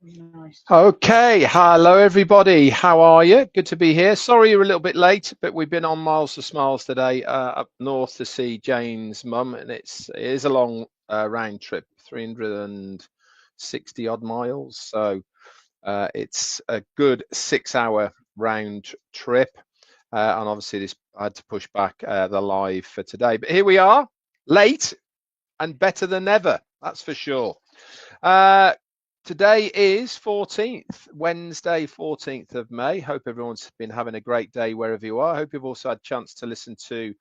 Nice. Okay, hello everybody. How are you? Good to be here. Sorry you're a little bit late, but we've been on Miles to Smiles today, up north to see Jane's mum, and it is a long round trip, 360 odd miles. So it's a good 6 hour round trip, and obviously this I had to push back the live for today. But here we are, late and better than ever. That's for sure. Uh, Today is 14th, Wednesday, 14th of May. Hope everyone's been having a great day wherever you are. Hope you've also had a chance to listen to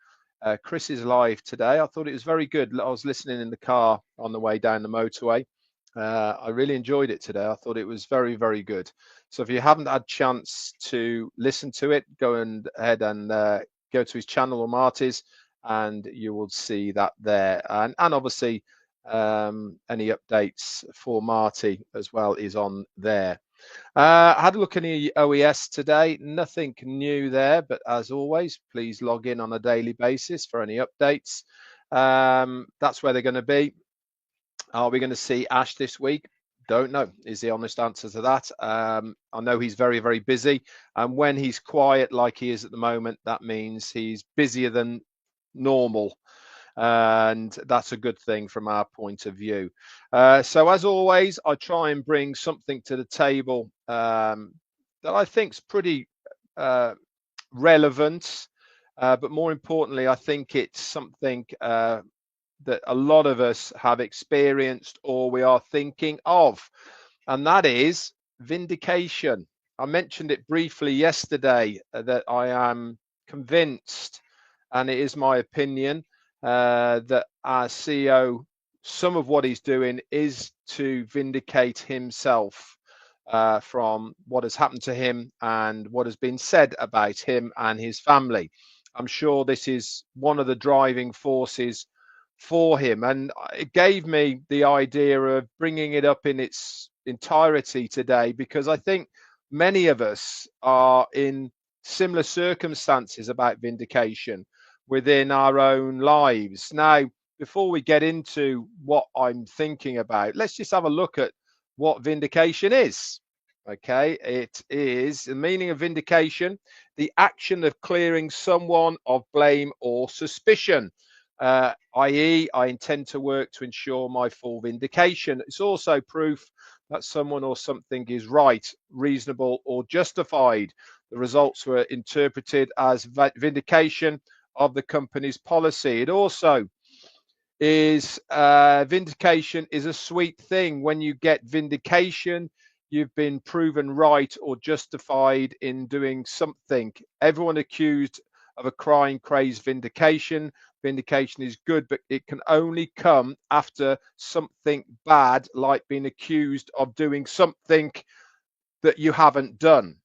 Chris's live today. I thought it was very good. I was listening in the car on the way down the motorway. I really enjoyed it today. I thought it was very, very good. So if you haven't had a chance to listen to it, go ahead and go to his channel or Marty's, and you will see that there. And obviously, any updates for Marty as well is on there. I had a look in the OES today. Nothing new there, but as always, please log in on a daily basis for any updates. That's where they're going to be. Are we going to see Ash this week? Don't know, is the honest answer to that. I know he's very, very busy. And when he's quiet like he is at the moment, that means he's busier than normal. And that's a good thing from our point of view. So as always, I try and bring something to the table that I think is pretty relevant, but more importantly, I think it's something that a lot of us have experienced or we are thinking of, and that is vindication. I mentioned it briefly yesterday that I am convinced, and it is my opinion, that our CEO, some of what he's doing is to vindicate himself from what has happened to him and what has been said about him and his family. I'm sure this is one of the driving forces for him, and it gave me the idea of bringing it up in its entirety today because I think many of us are in similar circumstances about vindication within our own lives. Now, before we get into what I'm thinking about, let's just have a look at what vindication is. Okay, it is the meaning of vindication, the action of clearing someone of blame or suspicion, i.e., I intend to work to ensure my full vindication. It's also proof that someone or something is right, reasonable, or justified. The results were interpreted as vindication of the company's policy. It also is vindication is a sweet thing. When you get vindication, you've been proven right or justified in doing something. Everyone accused of a crime craves vindication. Vindication is good, but it can only come after something bad, like being accused of doing something that you haven't done.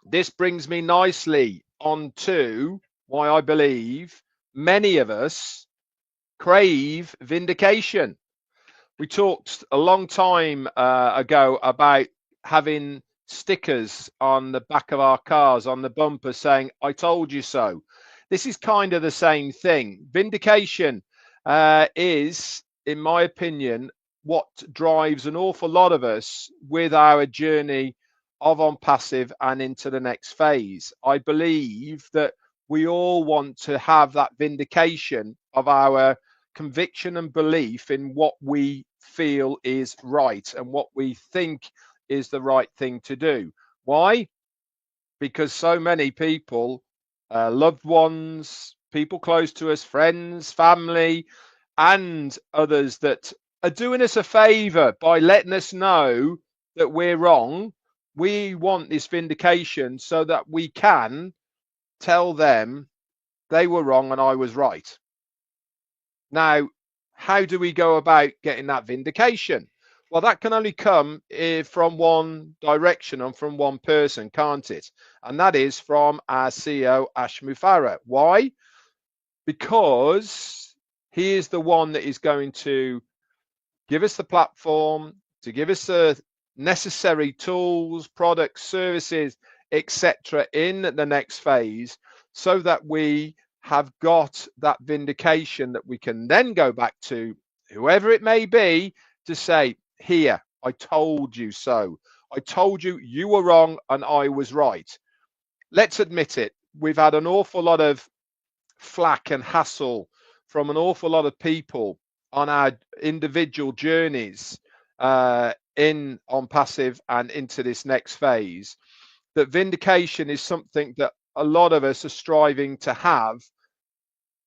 This brings me nicely on to why I believe many of us crave vindication. We talked a long time ago about having stickers on the back of our cars, on the bumper, saying, I told you so. This is kind of the same thing. Vindication is, in my opinion, what drives an awful lot of us with our journey of on passive and into the next phase. I believe that we all want to have that vindication of our conviction and belief in what we feel is right and what we think is the right thing to do. Why? Because so many people, loved ones, people close to us, friends, family, and others that are doing us a favor by letting us know that we're wrong. We want this vindication so that we can tell them they were wrong and I was right. Now, how do we go about getting that vindication? Well, that can only come from one direction and from one person, can't it? And that is from our CEO, Ash Mufareh. Why? Because he is the one that is going to give us the platform, to give us the necessary tools, products, services, etc., in the next phase, so that we have got that vindication that we can then go back to whoever it may be to say, here, I told you so. I told you you were wrong and I was right. Let's admit it. We've had an awful lot of flack and hassle from an awful lot of people on our individual journeys in on passive and into this next phase. That vindication is something that a lot of us are striving to have,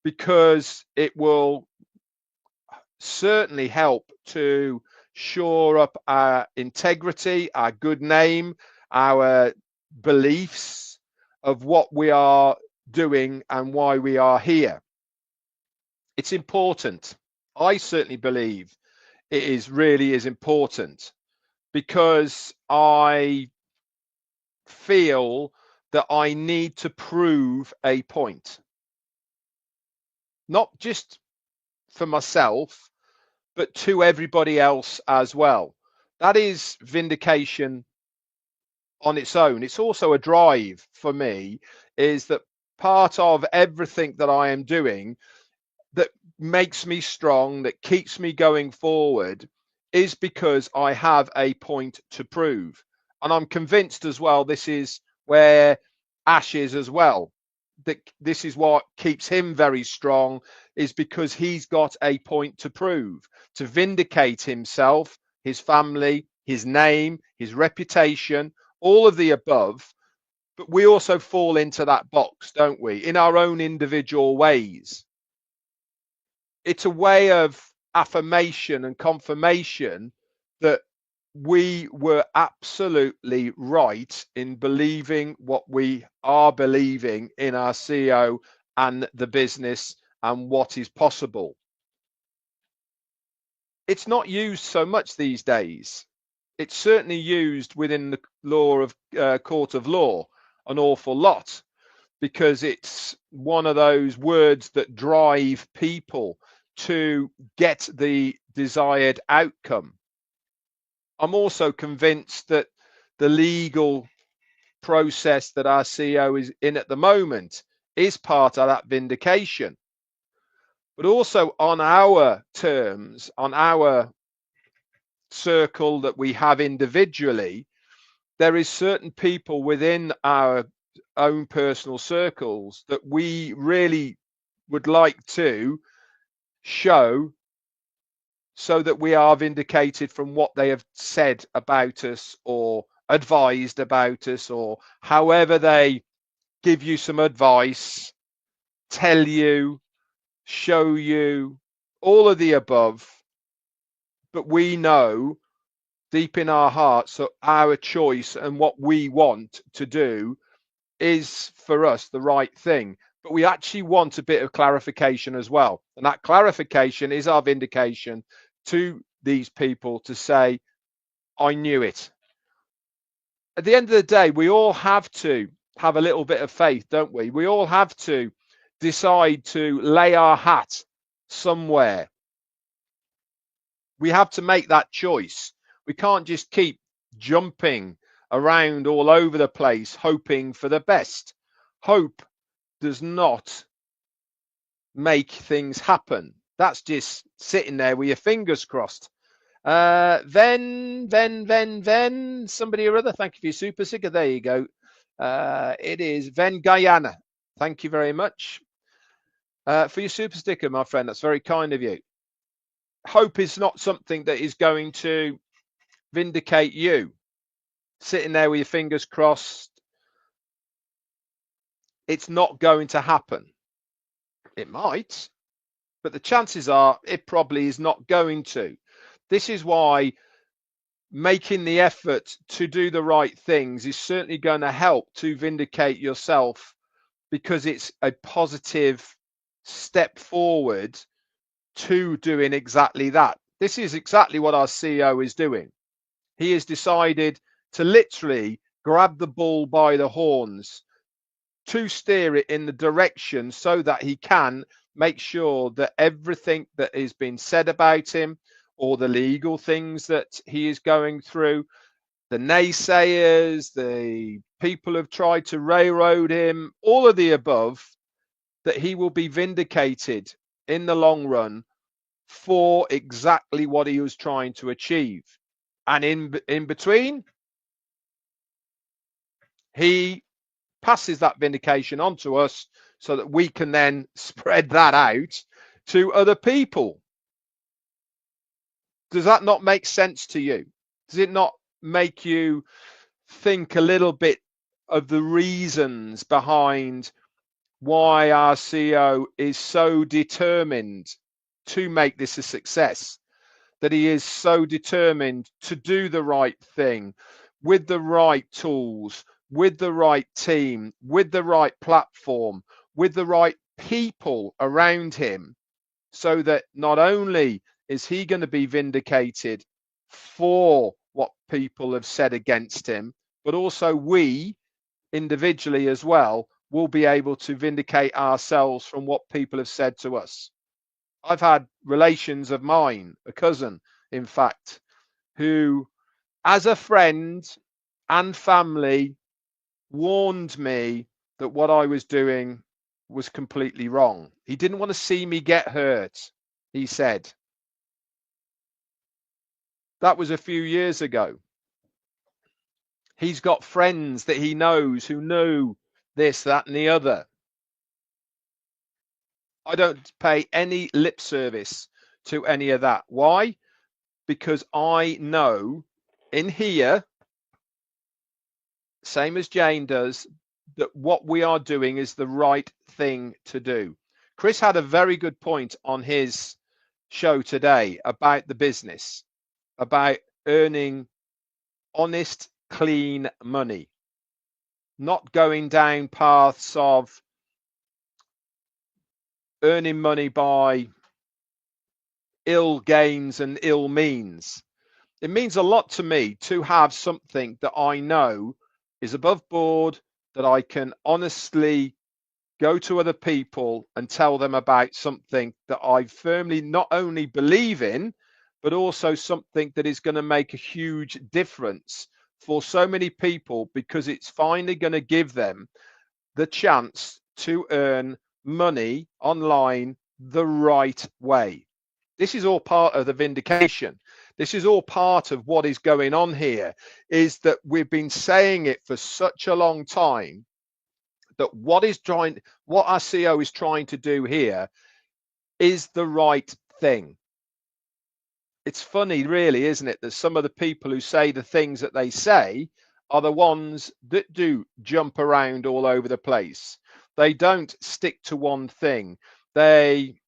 because it will certainly help to shore up our integrity, our good name, our beliefs of what we are doing and why we are here. It's important. I certainly believe it is really is important, because I feel that I need to prove a point, not just for myself, but to everybody else as well. That is vindication on its own. It's also a drive for me, is that part of everything that I am doing that makes me strong, that keeps me going forward, is because I have a point to prove. And I'm convinced as well, this is where Ash is as well. That this is what keeps him very strong, is because he's got a point to prove, to vindicate himself, his family, his name, his reputation, all of the above. But we also fall into that box, don't we, in our own individual ways. It's a way of affirmation and confirmation that we were absolutely right in believing what we are believing in our CEO and the business and what is possible. It's not used so much these days. It's certainly used within the law of court of law an awful lot, because it's one of those words that drive people to get the desired outcome. I'm also convinced that the legal process that our CEO is in at the moment is part of that vindication. But also on our terms, on our circle that we have individually, there is certain people within our own personal circles that we really would like to show, so that we are vindicated from what they have said about us or advised about us, or however they give you some advice, tell you, show you, all of the above. But we know deep in our hearts that our choice and what we want to do is for us the right thing. But we actually want a bit of clarification as well. And that clarification is our vindication to these people, to say, I knew it. At the end of the day, we all have to have a little bit of faith, don't we? We all have to decide to lay our hat somewhere. We have to make that choice. We can't just keep jumping around all over the place, hoping for the best. Hope does not make things happen. That's just sitting there with your fingers crossed. Then, somebody or other, thank you for your super sticker. There you go. It is Ven Guyana. Thank you very much for your super sticker, my friend. That's very kind of you. Hope is not something that is going to vindicate you. Sitting there with your fingers crossed, it's not going to happen. It might, but the chances are it probably is not going to. This is why making the effort to do the right things is certainly going to help to vindicate yourself, because it's a positive step forward to doing exactly that. This is exactly what our CEO is doing. He has decided to literally grab the bull by the horns, to steer it in the direction so that he can make sure that everything that has been said about him, or the legal things that he is going through, the naysayers, the people who have tried to railroad him, all of the above, that he will be vindicated in the long run for exactly what he was trying to achieve. And in between, he passes that vindication on to us so that we can then spread that out to other people. Does that not make sense to you? Does it not make you think a little bit of the reasons behind why our CEO is so determined to make this a success, that he is so determined to do the right thing with the right tools, with the right team, with the right platform, with the right people around him, so that not only is he going to be vindicated for what people have said against him, but also we individually as well will be able to vindicate ourselves from what people have said to us. I've had relations of mine, a cousin, in fact, who, as a friend and family, warned me that what I was doing was completely wrong. He didn't want to see me get hurt, he said. That was a few years ago. He's got friends that he knows who know this, that, and the other. I don't pay any lip service to any of that. Why? Because I know in here, same as Jane does, that what we are doing is the right thing to do. Chris had a very good point on his show today about the business, about earning honest, clean money, not going down paths of earning money by ill gains and ill means. It means a lot to me to have something that I know is above board, that I can honestly go to other people and tell them about something that I firmly not only believe in, but also something that is going to make a huge difference for so many people, because it's finally going to give them the chance to earn money online the right way. This is all part of the vindication. This is all part of what is going on here, is that we've been saying it for such a long time, that what our CEO is trying to do here is the right thing. It's funny, really, isn't it, that some of the people who say the things that they say are the ones that do jump around all over the place. They don't stick to one thing. They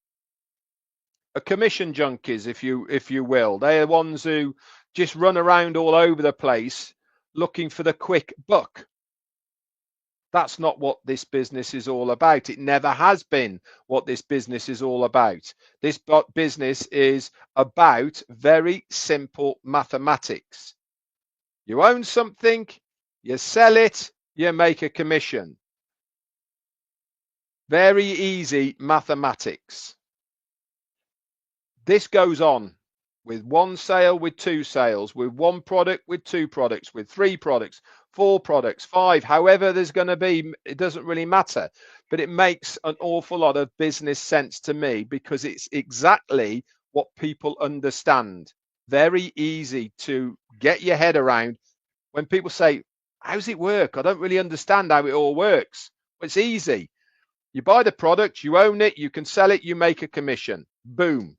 are commission junkies, if you will. They are ones who just run around all over the place looking for the quick buck. That's not what this business is all about. It never has been what this business is all about. This business is about very simple mathematics. You own something, you sell it, you make a commission. Very easy mathematics. This goes on with one sale, with two sales, with one product, with two products, with three products, 4 products, 5, however there's going to be. It doesn't really matter, but it makes an awful lot of business sense to me, because it's exactly what people understand. Very easy to get your head around. When people say, how's it work? I don't really understand how it all works. Well, it's easy. You buy the product, you own it, you can sell it, you make a commission. Boom.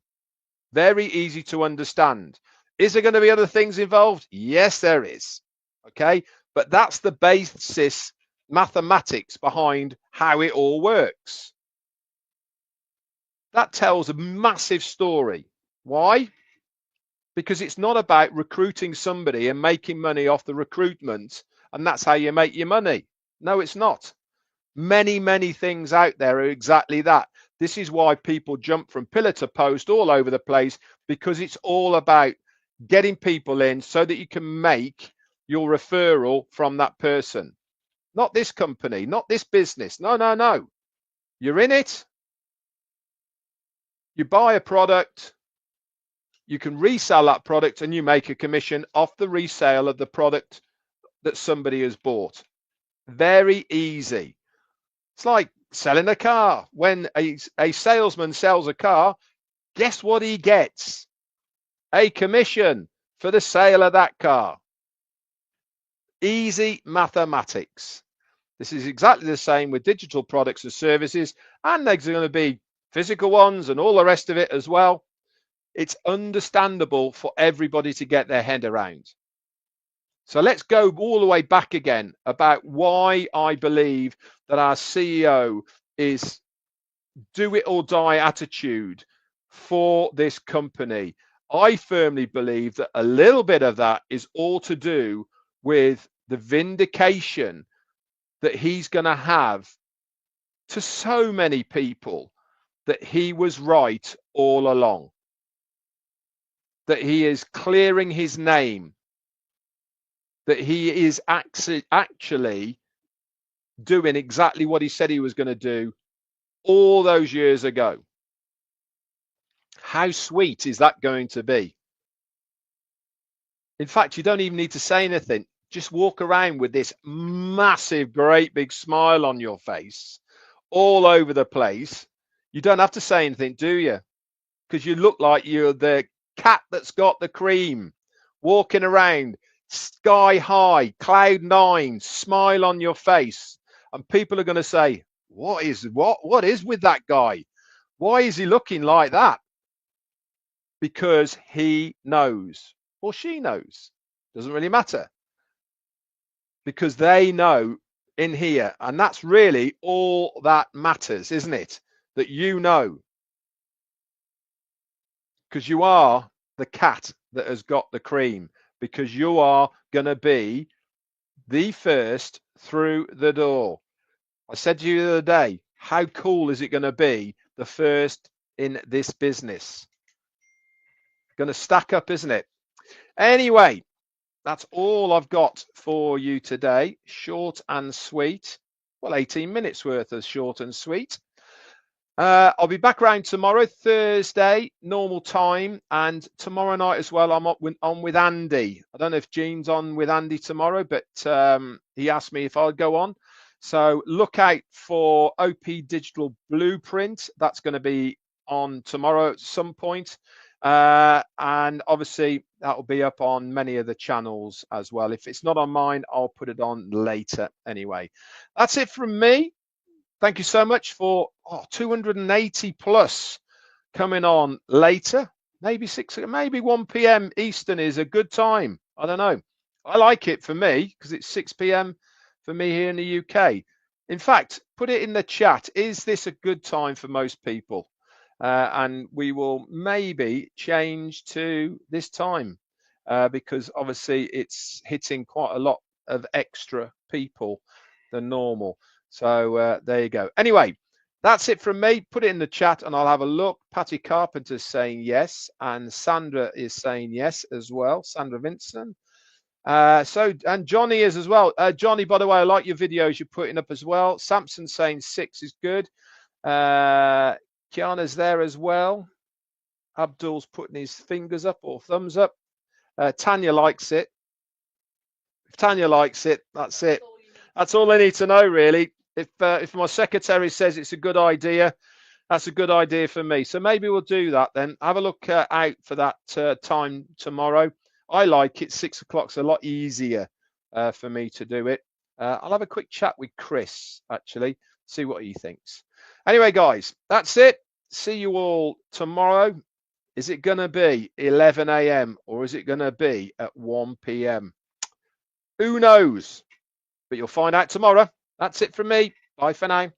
Very easy to understand. Is there going to be other things involved? Yes, there is. Okay. But that's the basis mathematics behind how it all works. That tells a massive story. Why? Because it's not about recruiting somebody and making money off the recruitment, and that's how you make your money. No, it's not. Many things out there are exactly that. This is why people jump from pillar to post all over the place, because it's all about getting people in so that you can make your referral from that person. Not this company, not this business. No. You're in it. You buy a product. You can resell that product and you make a commission off the resale of the product that somebody has bought. Very easy. It's like selling a car. When a salesman sells a car, guess what he gets? A commission for the sale of that car. Easy mathematics. This is exactly the same with digital products and services, and there's going to be physical ones and all the rest of it as well. It's understandable for everybody to get their head around. So let's go all the way back again about why I believe that our CEO is do it or die attitude for this company. I firmly believe that a little bit of that is all to do with the vindication that he's going to have to so many people that he was right all along, that he is clearing his name, that he is actually doing exactly what he said he was going to do all those years ago. How sweet is that going to be? In fact, you don't even need to say anything. Just walk around with this massive, great big smile on your face all over the place. You don't have to say anything, do you? Because you look like you're the cat that's got the cream, walking around sky high, cloud nine, smile on your face. And people are going to say, what is with that guy? Why is he looking like that? Because he knows, or she knows, doesn't really matter, because they know in here, and that's really all that matters, isn't it? That you know, because you are the cat that has got the cream, because you are going to be the first through the door. I said to you the other day, how cool is it going to be the first in this business? Going to stack up, isn't it? Anyway, that's all I've got for you today. Short and sweet. Well, 18 minutes worth of short and sweet. I'll be back around tomorrow, Thursday, normal time, and tomorrow night as well. I'm on with Andy. I don't know if Gene's on with Andy tomorrow, but he asked me if I'd go on. So look out for OP Digital Blueprint. That's going to be on tomorrow at some point. And obviously that will be up on many of the channels as well. If it's not on mine, I'll put it on later anyway. That's it from me. Thank you so much for 280 plus coming on later. Maybe 1 p.m. Eastern is a good time. I don't know. I like it for me because it's 6 p.m. for me here in the UK. In fact, put it in the chat. Is this a good time for most people? And we will maybe change to this time because obviously it's hitting quite a lot of extra people than normal. So there you go. Anyway, that's it from me. Put it in the chat and I'll have a look. Patty Carpenter's saying yes. And Sandra is saying yes as well. Sandra Vincent. And Johnny is as well. Johnny, by the way, I like your videos you're putting up as well. Samson saying 6 is good. Kiana's there as well. Abdul's putting his fingers up or thumbs up. Tanya likes it. If Tanya likes it, that's it. That's all I need to know, really. If my secretary says it's a good idea, that's a good idea for me. So maybe we'll do that then. Have a look out for that time tomorrow. I like it. 6 o'clock's a lot easier for me to do it. I'll have a quick chat with Chris, actually, see what he thinks. Anyway, guys, that's it. See you all tomorrow. Is it going to be 11 a.m. or is it going to be at 1 p.m.? Who knows? But you'll find out tomorrow. That's it from me. Bye for now.